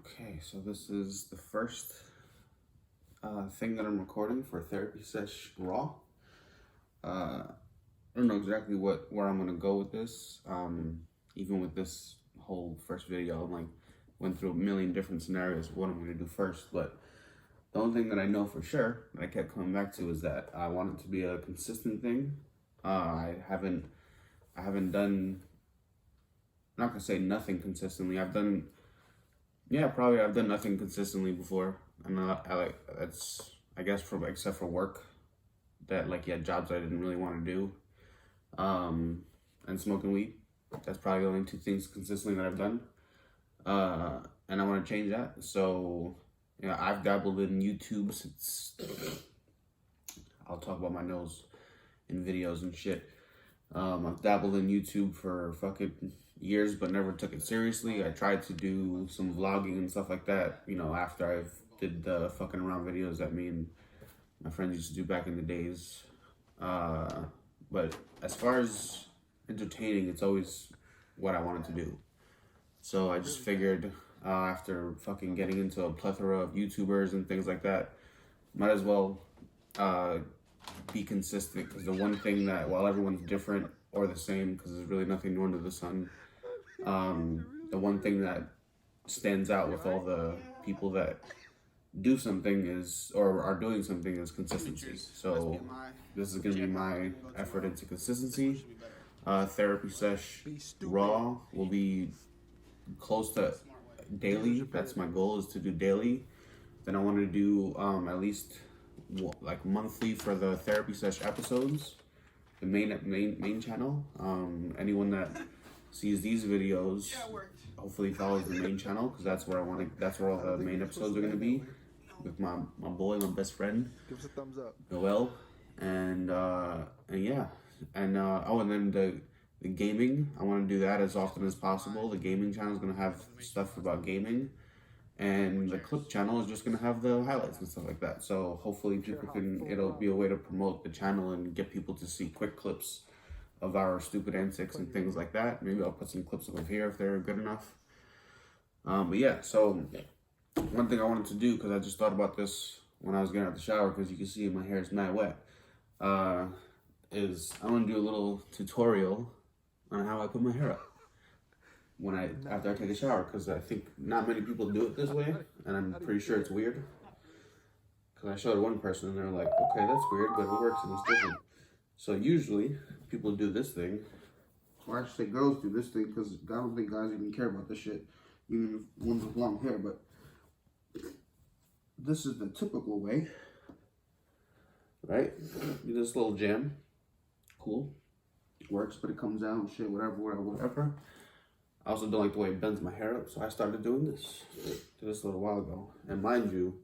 Okay, so this is the first thing that I'm recording for Therapy Sesh Raw. I don't know exactly where I'm gonna go with this. Even with this whole first video, I'm like went through a million different scenarios of what I'm gonna do first. But the only thing that I know for sure that I kept coming back to is that I want it to be a consistent thing. I haven't done. I'm not gonna say nothing consistently. I've done nothing consistently before. I like that's I guess for except for work that jobs I didn't really want to do, and smoking weed. That's probably the only two things consistently that I've done, and I want to change that. So I've dabbled in YouTube since I'll talk about my nose in videos and shit. I've dabbled in YouTube for fucking years, but never took it seriously. I tried to do some vlogging and stuff like that, after I did the fucking around videos that me and my friends used to do back in the days. But as far as entertaining, it's always what I wanted to do. So I just figured, after fucking getting into a plethora of YouTubers and things like that, might as well be consistent, because the one thing that, while everyone's different or the same, because there's really nothing new under the sun, the one thing that stands out with all the people that do something or are doing something is consistency. So this is going to be my effort into consistency. Therapy Sesh Raw will be close to daily. That's my goal, is to do daily. Then I want to do at least monthly for the Therapy Sesh episodes, the main channel. Anyone that sees these videos hopefully follows the main channel, because that's where that's where all the main episodes are going to be, with my boy, my best friend. Give us a thumbs up. Noel, and yeah, and then the gaming, I want to do that as often as possible. The gaming channel is going to have stuff about gaming, and the clip channel is just going to have the highlights and stuff like that. So hopefully it'll be a way to promote the channel and get people to see quick clips of our stupid antics and things like that. Maybe I'll put some clips over here if they're good enough. But yeah, so one thing I wanted to do, because I just thought about this when I was getting out the shower, because you can see my hair is mad wet, is I want to do a little tutorial on how I put my hair up after I take a shower, because I think not many people do it this way, and I'm pretty sure it's weird. Because I showed one person and they're like, okay, that's weird, but it works and it's different. So usually people do this thing, or I should say girls do this thing, because I don't think guys even care about this shit, even ones with long hair. But this is the typical way, right? Do this little jam, cool, works, but it comes out and shit, whatever. I also don't like the way it bends my hair up, so I started doing this. Did this a little while ago, and mind you,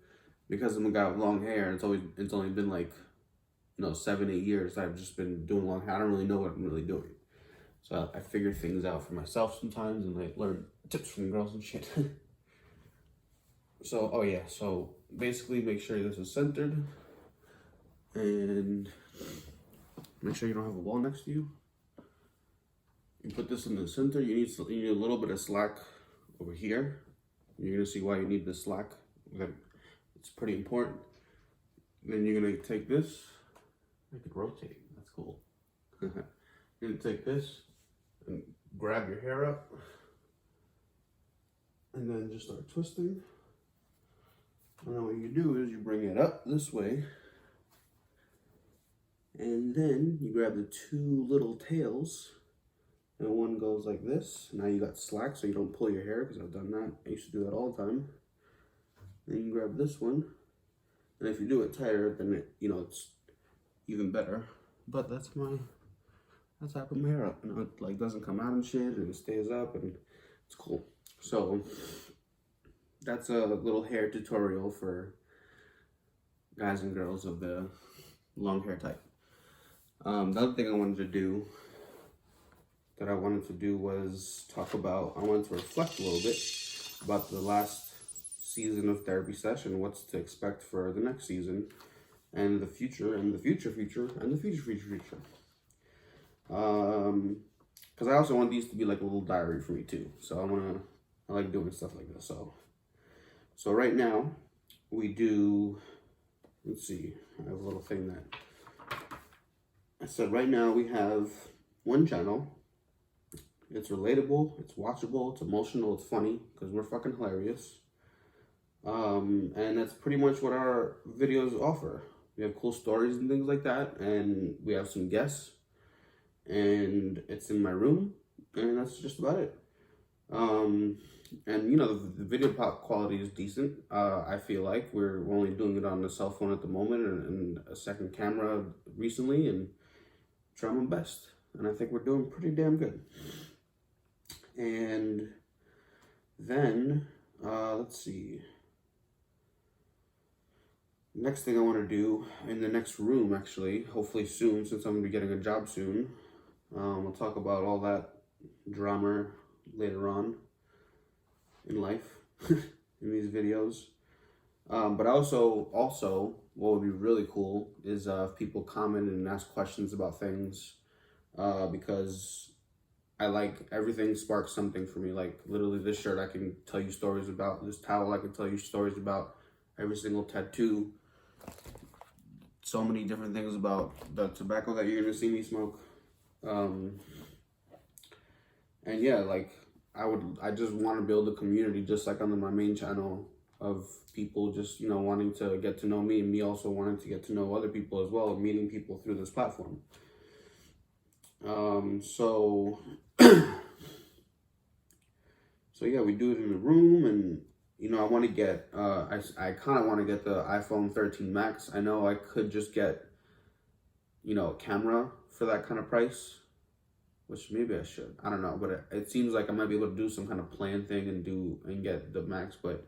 because I'm a guy with long hair, it's only been 7-8 years I've just been doing long hair. I don't really know what I'm really doing, so I figure things out for myself sometimes, and I learn tips from girls and shit. So basically, make sure this is centered, and make sure you don't have a wall next to you. You put this in the center. You need a little bit of slack over here. You're gonna see why you need the slack. It's pretty important. Then you're gonna take this. Make it rotate. That's cool. You're gonna take this and grab your hair up, and then just start twisting. And then what you do is you bring it up this way, and then you grab the two little tails, and one goes like this. Now you got slack, so you don't pull your hair, because I've done that. I used to do that all the time. Then you grab this one, and if you do it tighter, then it's even better. But that's how I put my hair up. It doesn't come out and shit, and it stays up, and it's cool. So that's a little hair tutorial for guys and girls of the long hair type. The other thing I wanted to do was I wanted to reflect a little bit about the last season of Therapy Session, what's to expect for the next season, and the future, and the future, and the future. Because I also want these to be like a little diary for me too. So I like doing stuff like this. So So right now we do, let's see, I have a little thing that I said. Right now we have one channel. It's relatable, it's watchable, it's emotional, it's funny, because we're fucking hilarious. And that's pretty much what our videos offer. We have cool stories and things like that, and we have some guests, and it's in my room, and that's just about it. And you know, the video quality is decent. I feel like we're only doing it on the cell phone at the moment, and a second camera recently, and trying my best. And I think we're doing pretty damn good. And then, let's see. Next thing I want to do in the next room, actually, hopefully soon, since I'm going to be getting a job soon, I'll talk about all that drama later on in life in these videos. But also, what would be really cool is if people comment and ask questions about things, because I like everything sparks something for me. Like literally this shirt I can tell you stories about, this towel I can tell you stories about, every single tattoo, so many different things about the tobacco that you're gonna see me smoke. And yeah, like I just want to build a community, just like on my main channel, of people just, you know, wanting to get to know me, and me also wanting to get to know other people as well, meeting people through this platform. So yeah, we do it in the room, and you know, I want to get, I kind of want to get the iPhone 13 Max. I know I could just get, you know, a camera for that kind of price, which maybe I should. I don't know, but it seems like I might be able to do some kind of plan thing and get the Max. But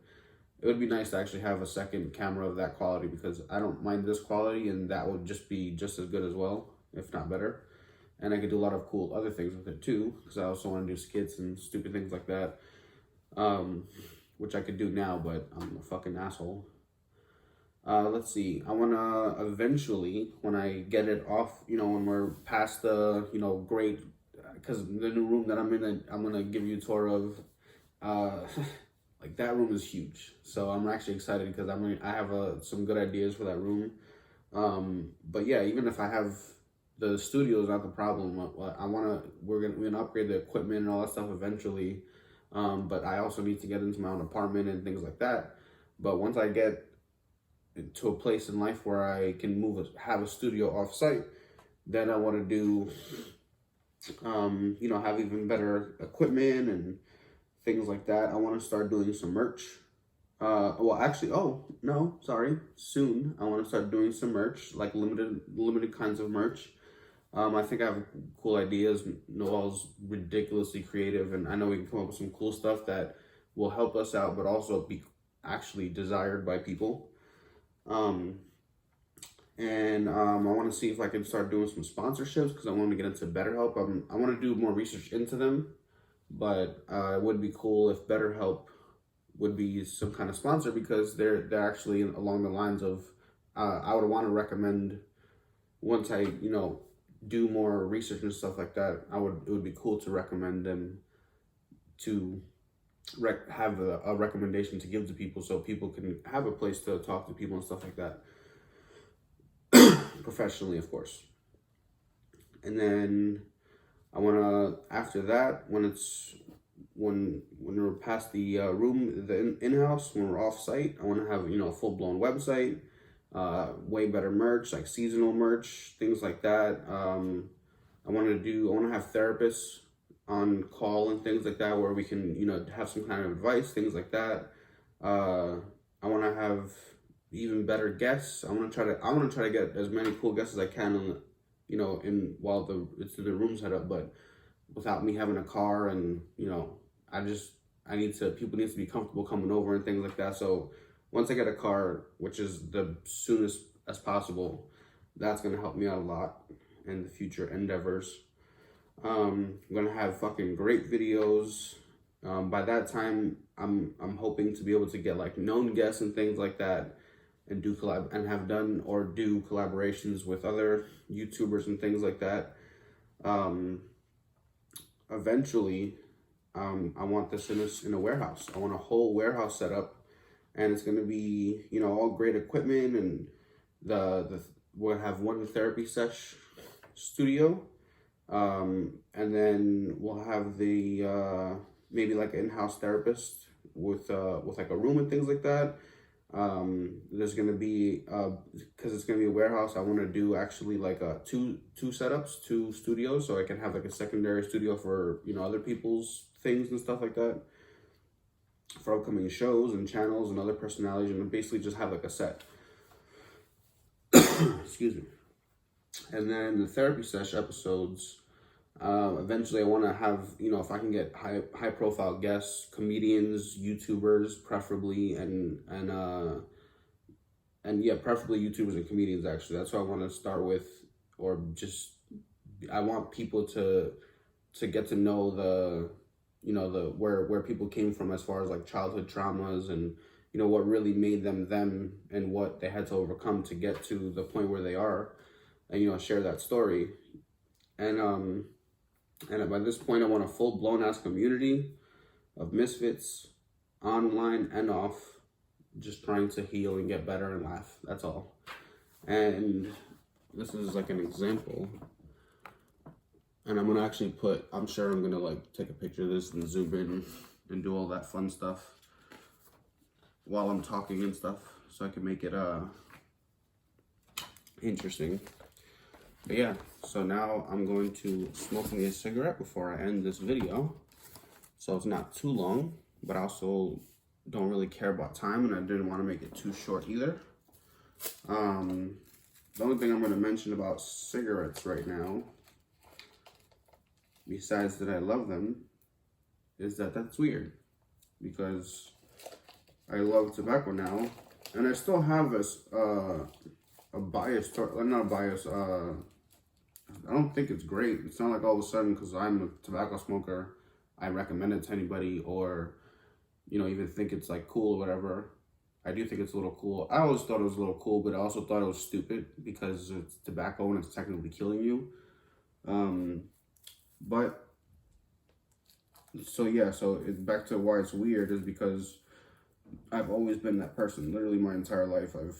it would be nice to actually have a second camera of that quality, because I don't mind this quality, and that would just be just as good as well, if not better. And I could do a lot of cool other things with it too, because I also want to do skits and stupid things like that. Which I could do now, but I'm a fucking asshole. Let's see. I want to eventually, when I get it off, you know, when we're past the, you know, great, because the new room that I'm in, I'm going to give you a tour of, like that room is huge. So I'm actually excited, because I have some good ideas for that room. But yeah, even if I have, the studio is not the problem. We're gonna upgrade the equipment and all that stuff eventually. But I also need to get into my own apartment and things like that. But once I get to a place in life where I can have a studio off site, then I want to do, you know, have even better equipment and things like that. I want to start doing some merch. Well, actually, soon I want to start doing some merch, like limited kinds of merch. I think I have cool ideas. Noel's ridiculously creative, and I know we can come up with some cool stuff that will help us out, but also be actually desired by people. I want to see if I can start doing some sponsorships, because I want to get into BetterHelp. I want to do more research into them, but it would be cool if BetterHelp would be some kind of sponsor, because they're actually along the lines of, I would want to recommend, once I, you know, do more research and stuff like that, it would be cool to recommend them, to have a recommendation to give to people, so people can have a place to talk to people and stuff like that. Professionally, of course. And then I want to, after that, when we're past the room, the in-house, when we're off-site, I want to have, you know, a full-blown website, way better merch, like seasonal merch, things like that. I want to have therapists on call and things like that, where we can, you know, have some kind of advice, things like that. I want to have even better guests. I want to try to get as many cool guests as I can on, you know, while the room's set up, but without me having a car, and, you know, people need to be comfortable coming over and things like that. So once I get a car, which is the soonest as possible, that's going to help me out a lot in the future endeavors. I'm going to have fucking great videos. By that time, I'm hoping to be able to get like known guests and things like that, and do collaborations with other YouTubers and things like that. Eventually, I want this in a warehouse. I want a whole warehouse set up, and it's gonna be, you know, all great equipment, and we'll have one therapy sesh studio, and then we'll have the maybe like an in-house therapist with like a room and things like that. There's gonna be because it's gonna be a warehouse. I want to do actually like two setups, two studios, so I can have like a secondary studio for, you know, other people's things and stuff like that, for upcoming shows and channels and other personalities, and basically just have like a set. Excuse me. And then the therapy sesh episodes. Eventually, I want to have, you know, if I can get high profile guests, comedians, YouTubers, preferably, and yeah, preferably YouTubers and comedians. Actually, that's what I want to start with, or just I want people to get to know the, you know, the where people came from as far as like childhood traumas, and, you know, what really made them and what they had to overcome to get to the point where they are, and, you know, share that story. And by this point, I want a full-blown ass community of misfits, online and off, just trying to heal and get better and laugh. That's all. And this is like an example. And I'm gonna actually I'm sure I'm gonna like take a picture of this and zoom in and do all that fun stuff while I'm talking and stuff, so I can make it interesting. But yeah, so now I'm going to smoke me a cigarette before I end this video, so it's not too long, but I also don't really care about time, and I didn't want to make it too short either. The only thing I'm going to mention about cigarettes right now, besides that I love them, is that that's weird, because I love tobacco now, and I still have this a bias, not a bias, I don't think it's great. It's not like all of a sudden, because I'm a tobacco smoker, I recommend it to anybody, or, you know, even think it's like cool or whatever. I do think it's a little cool. I always thought it was a little cool, but I also thought it was stupid because it's tobacco and it's technically killing you. But so yeah, back to why it's weird is because I've always been that person. Literally my entire life, I've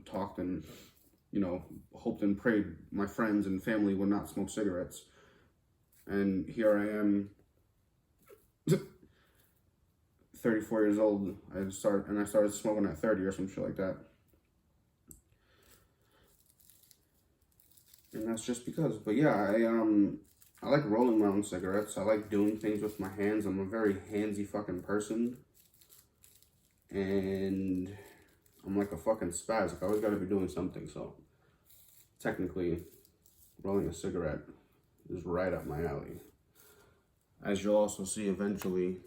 talked and, you know, hoped and prayed my friends and family would not smoke cigarettes. And here I am, 34 years old. I started smoking at 30 or some shit like that. And that's just because. But yeah, I like rolling my own cigarettes. I like doing things with my hands. I'm a very handsy fucking person. And I'm like a fucking spaz. I always gotta be doing something, so technically, rolling a cigarette is right up my alley. As you'll also see eventually,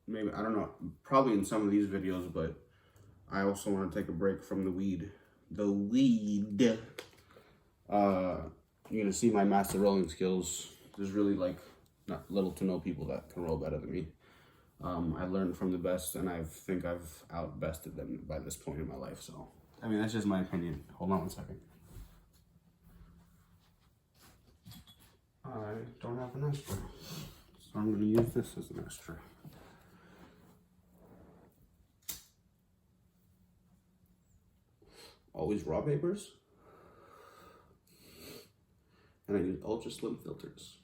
maybe, I don't know, probably in some of these videos, but I also want to take a break from the weed. You're gonna see my master rolling skills. There's really like not little to no people that can roll better than me. I learned from the best, and I think I've outbested them by this point in my life. So, I mean, that's just my opinion. Hold on one second. I don't have an ashtray, so I'm going to use this as an ashtray. Always raw papers, and I use ultra slim filters.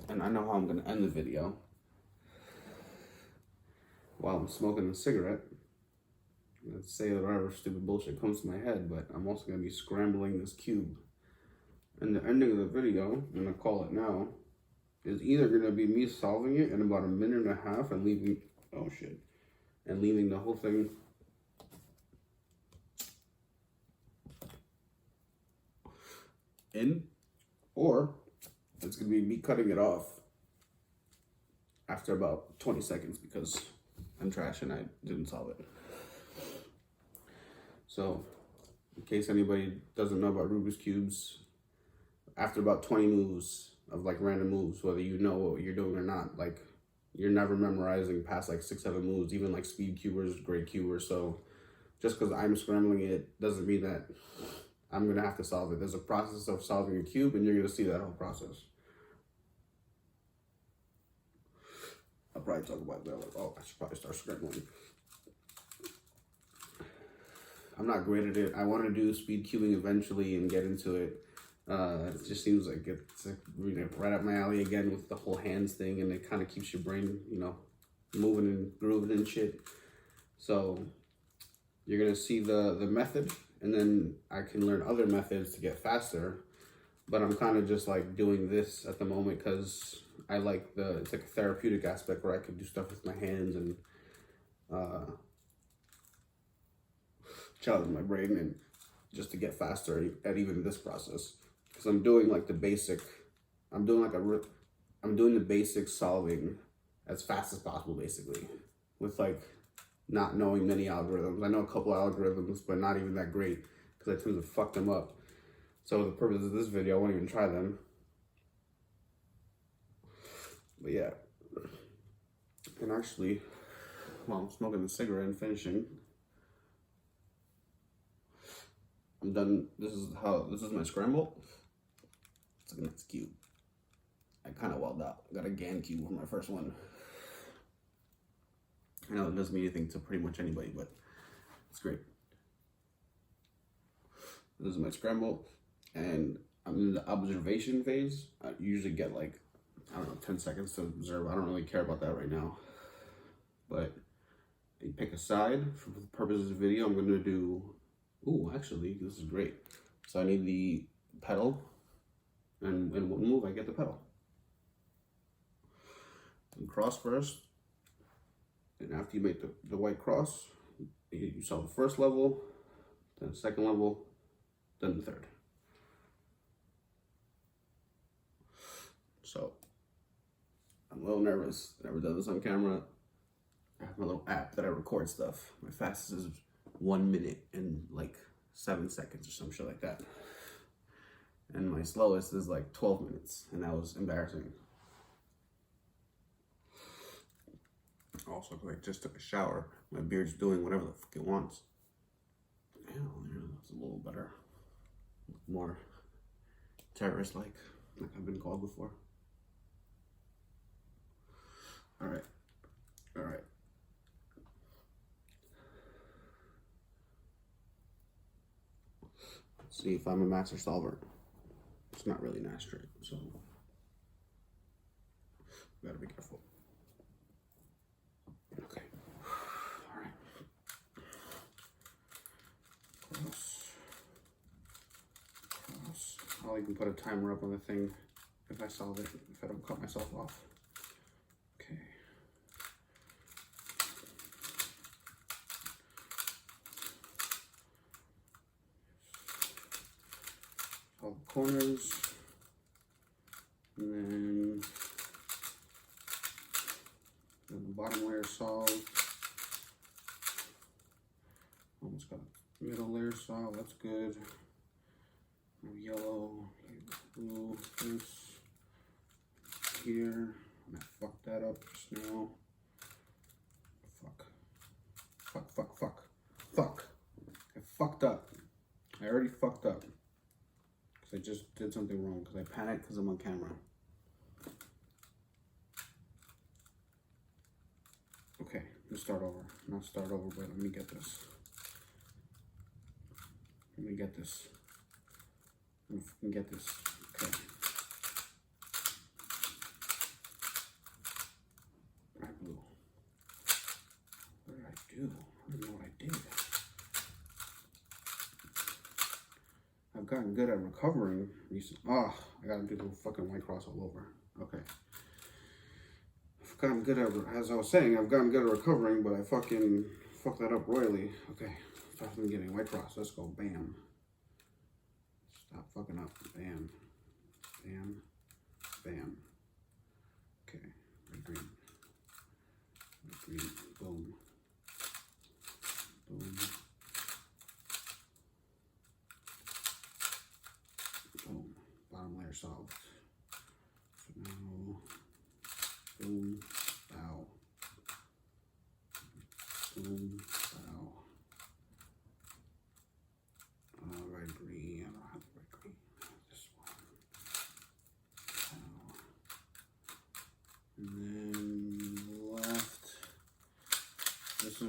And I know how I'm going to end the video while I'm smoking a cigarette. Let's say whatever stupid bullshit comes to my head, but I'm also going to be scrambling this cube. And the ending of the video, I'm going to call it now, is either going to be me solving it in about a minute and a half and leaving, oh shit, and leaving the whole thing in, or it's going to be me cutting it off after about 20 seconds because I'm trash and I didn't solve it. So, in case anybody doesn't know about Rubik's Cubes, after about 20 moves of like random moves, whether you know what you're doing or not, like you're never memorizing past like 6-7 moves, even like speed cubers, great cubers. So just because I'm scrambling it doesn't mean that I'm gonna have to solve it. There's a process of solving a cube, and you're gonna see that whole process. I'll probably talk about that. Like, oh, I should probably start scribbling. I'm not great at it. I want to do speed cubing eventually and get into it. It just seems like it's like, right up my alley again with the whole hands thing, and it kind of keeps your brain, moving and grooving and shit. So you're gonna see the method, and then I can learn other methods to get faster. But I'm kind of just like doing this at the moment because I like it's like a therapeutic aspect where I can do stuff with my hands and challenge my brain and just to get faster at even this process. Because I'm doing like the basic, I'm doing the basic solving as fast as possible, basically, with like not knowing many algorithms. I know a couple algorithms, but not even that great because I tend to fuck them up. So for the purpose of this video, I won't even try them. But yeah. And actually, while I'm smoking a cigarette and finishing, I'm done. This is my scramble. It's a nice cube. I kind of welled out. I got a GAN cube for my first one. I know it doesn't mean anything to pretty much anybody, but it's great. This is my scramble, and I'm in the observation phase. I usually get like, 10 seconds to observe. I don't really care about that right now. But you pick a side. For the purpose of the video, I'm going to do... Ooh, actually, this is great. So I need the pedal, and in one move, I get the pedal. And cross first. And after you make the white cross, you solve the first level, then the second level, then the third. So, I'm a little nervous. Never done this on camera. I have my little app that I record stuff. My fastest is 1 minute and like 7 seconds or some shit like that. And my slowest is like 12 minutes, and that was embarrassing. Also, I just took a shower. My beard's doing whatever the fuck it wants. Yeah, that's a little better. More terrorist-like I've been called before. All right. Let's see if I'm a master solver. It's not really an ashtray, so gotta be careful. Okay. All right. Cross. I'll even put a timer up on the thing if I solve it, if I don't cut myself off. Okay. Solve the corners. And then the bottom layer solved. Almost got the middle layer solved. That's good. Yellow, blue, this here. I fucked that up just now. Fuck. I fucked up. I already fucked up. Because I just did something wrong. Because I panicked because I'm on camera. Okay, let's start over. Not start over, but let me get this. Let me get this. Okay. Alright, blue. What did I do? I don't know what I did. I've gotten good at recovering. I gotta do the fucking white cross all over. Okay. I've gotten good at, as I was saying, I've gotten good at recovering, but I fucking fucked that up royally. Okay. Start from the beginning. White cross. Let's go. Bam. Stop fucking up. Bam. Bam. Bam. Okay. Red, green. Red, green. Boom. Boom. Boom. Bottom layer solved. So now, boom. Bow. Boom. Bow. Red, green.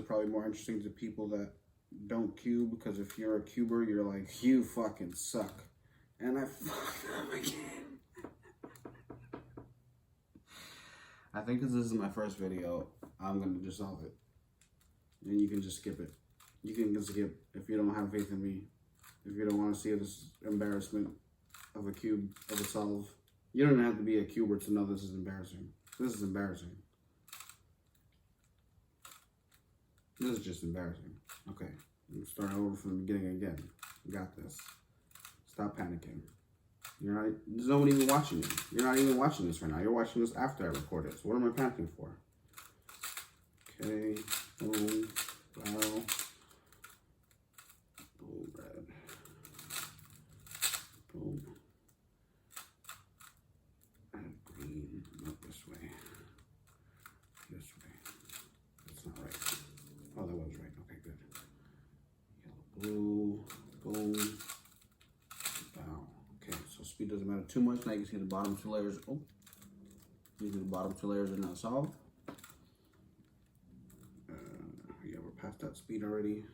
probably more interesting to people that don't cube, because if you're a cuber, you're like, you fucking suck. And I fucked up again. I think because this is my first video, I'm going to just solve it. And you can just skip it. You can just skip if you don't have faith in me. If you don't want to see this embarrassment of a cube, of a solve. You don't even have to be a cuber to know this is embarrassing. This is embarrassing. This is just embarrassing. Okay, let's start over from the beginning again. You got this. Stop panicking. You're not. There's nobody even watching you. You're not even watching this right now. You're watching this after I record it. So what am I panicking for? Okay. Boom. Wow. Boom. Red. Boom. And green. Not this way. This way. That's not right. Oh, that was right. Okay, good. Yellow, blue, boom. Wow. Okay, so speed doesn't matter too much. Now you can see the bottom two layers. Oh, you see the bottom two layers are now solved. Yeah, we're past that speed already.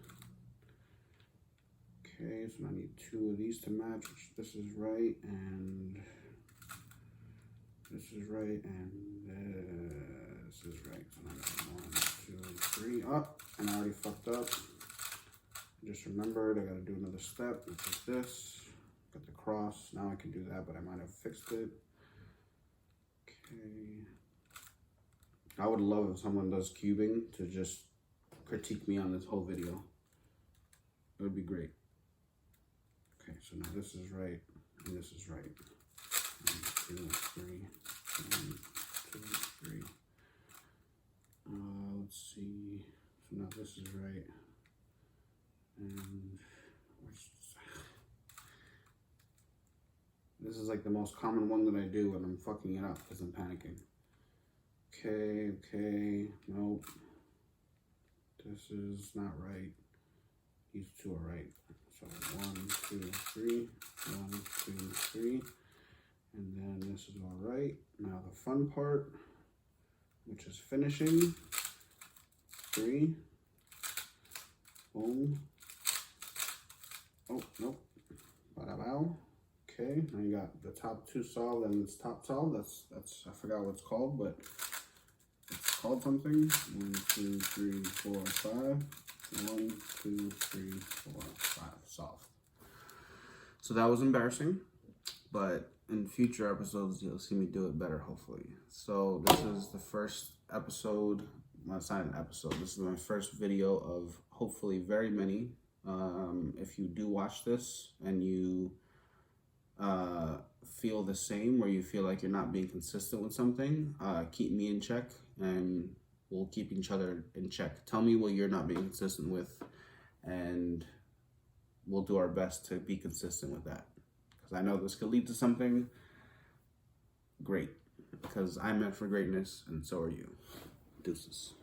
Okay, so I need two of these to match. Which this is right, and this is right, and this is right. So now I got 1, 2, 3. Up, and I already fucked up. Just remembered I gotta do another step, which is this. Got the cross. Now I can do that, but I might have fixed it. Okay. I would love if someone does cubing to just critique me on this whole video. It would be great. Okay, so now this is right, and this is right. 1, 2, 3. 1, 2, 3. Let's see. So now this is right. And this is like the most common one that I do, and I'm fucking it up because I'm panicking. Okay, nope. This is not right. These two are right. So 1, 2, 3. 1, 2, 3. And then this is all right. Now the fun part, which is finishing. 3. Boom. Oh, nope. Bada bow. Okay, now you got the top two solved and it's top solved. That's I forgot what it's called, but it's called something. 1, 2, 3, 4, 5. 1, 2, 3, 4, 5. Solved. So that was embarrassing, but in future episodes you'll see me do it better, hopefully. So this is the first episode. Well, it's not an episode. This is my first video of hopefully very many. If you do watch this and you feel the same, or you feel like you're not being consistent with something, keep me in check and we'll keep each other in check. Tell me what you're not being consistent with and we'll do our best to be consistent with that. Because I know this could lead to something great. Because I'm meant for greatness and so are you. Deuces.